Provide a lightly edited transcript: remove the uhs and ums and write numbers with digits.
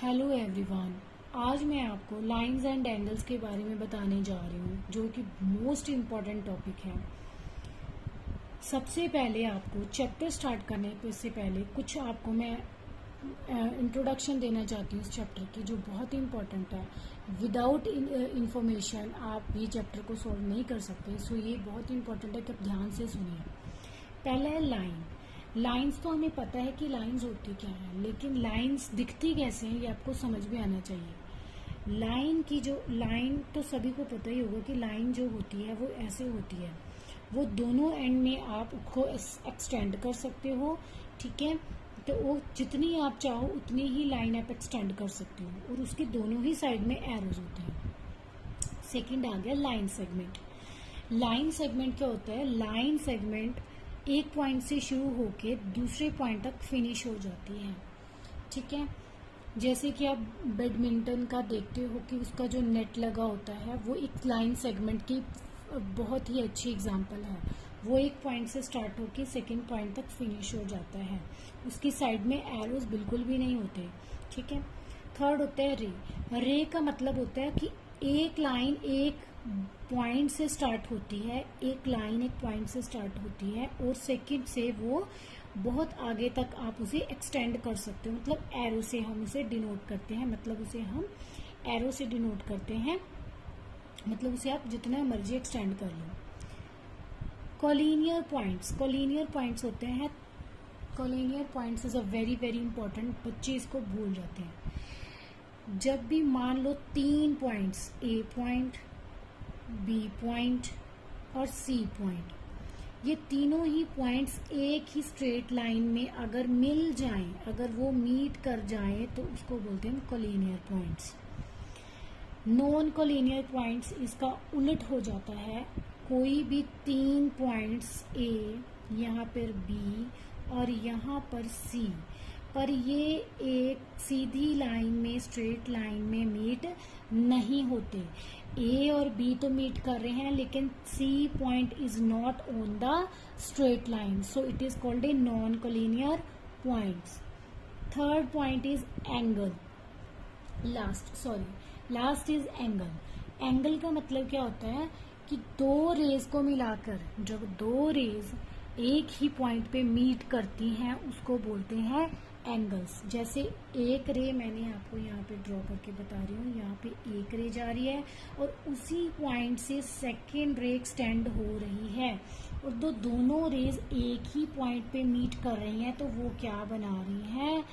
Hello everyone. आज मैं आपको लाइंस एंड एंगल्स के बारे में बताने जा रही हूँ, जो कि मोस्ट इम्पॉर्टेंट टॉपिक है। सबसे पहले आपको चैप्टर स्टार्ट करने से पहले कुछ आपको मैं इंट्रोडक्शन देना चाहती हूँ इस चैप्टर की, जो बहुत ही इम्पॉर्टेंट है। विदाउट इंफॉर्मेशन आप ये चैप्टर को सॉल्व नहीं कर सकते, सो ये बहुत ही इम्पॉर्टेंट है कि आप ध्यान से सुनिए। पहला है लाइन। लाइंस तो हमें पता है कि लाइंस होती क्या है, लेकिन लाइंस दिखती कैसे हैं ये आपको समझ में आना चाहिए। लाइन तो सभी को पता ही होगा कि लाइन जो होती है वो ऐसे होती है। वो दोनों एंड में आप उसको एक्सटेंड कर सकते हो, ठीक है। तो वो जितनी आप चाहो उतनी ही लाइन आप एक्सटेंड कर सकते हो, और उसके दोनों ही साइड में एरोज होते हैं। सेकंड आ गया लाइन सेगमेंट। लाइन सेगमेंट क्या होता है? लाइन सेगमेंट एक पॉइंट से शुरू होके दूसरे पॉइंट तक फिनिश हो जाती है, ठीक है। जैसे कि आप बैडमिंटन का देखते हो कि उसका जो नेट लगा होता है वो एक लाइन सेगमेंट की बहुत ही अच्छी एग्जांपल है। वो एक पॉइंट से स्टार्ट होके सेकंड पॉइंट तक फिनिश हो जाता है, उसकी साइड में एरोज बिल्कुल भी नहीं होते, ठीक है। थर्ड होता है रे। रे का मतलब होता है कि एक लाइन एक पॉइंट से स्टार्ट होती है, एक लाइन एक पॉइंट से स्टार्ट होती है और सेकंड से वो बहुत आगे तक आप उसे एक्सटेंड कर सकते हो। मतलब एरो से हम उसे डिनोट करते हैं, मतलब उसे हम एरो से डिनोट करते हैं, मतलब उसे आप जितना मर्जी एक्सटेंड कर लो। Collinear points. कोलिनियर पॉइंट्स होते हैं, collinear points is a very very important, बच्चे इसको भूल जाते हैं। जब भी मान लो 3 points, A point, B point और सी पॉइंट, ये तीनों ही पॉइंट्स एक ही स्ट्रेट लाइन में अगर मिल जाएं, अगर वो मीट कर जाएं, तो उसको बोलते हैं collinear points. Non collinear points इसका उलट हो जाता है। कोई भी 3 पॉइंट्स ए, यहाँ पर बी और यहाँ पर सी, पर ये एक सीधी लाइन में, स्ट्रेट लाइन में मीट नहीं होते। ए और बी तो मीट कर रहे हैं, लेकिन C point is not on the straight line, so it is called a non collinear points. Third point is angle. Last is angle. Angle का मतलब क्या होता है कि दो रेज को मिलाकर जब दो रेज एक ही पॉइंट पे मीट करती हैं उसको बोलते हैं एंगल्स। जैसे एक रे मैंने आपको यहाँ पे ड्रॉ करके बता रही हूँ, यहाँ पे एक रे जा रही है और उसी पॉइंट से सेकेंड रे एक्सटेंड हो रही है, और दोनों रेज एक ही पॉइंट पे मीट कर रही हैं, तो वो क्या बना रही हैं?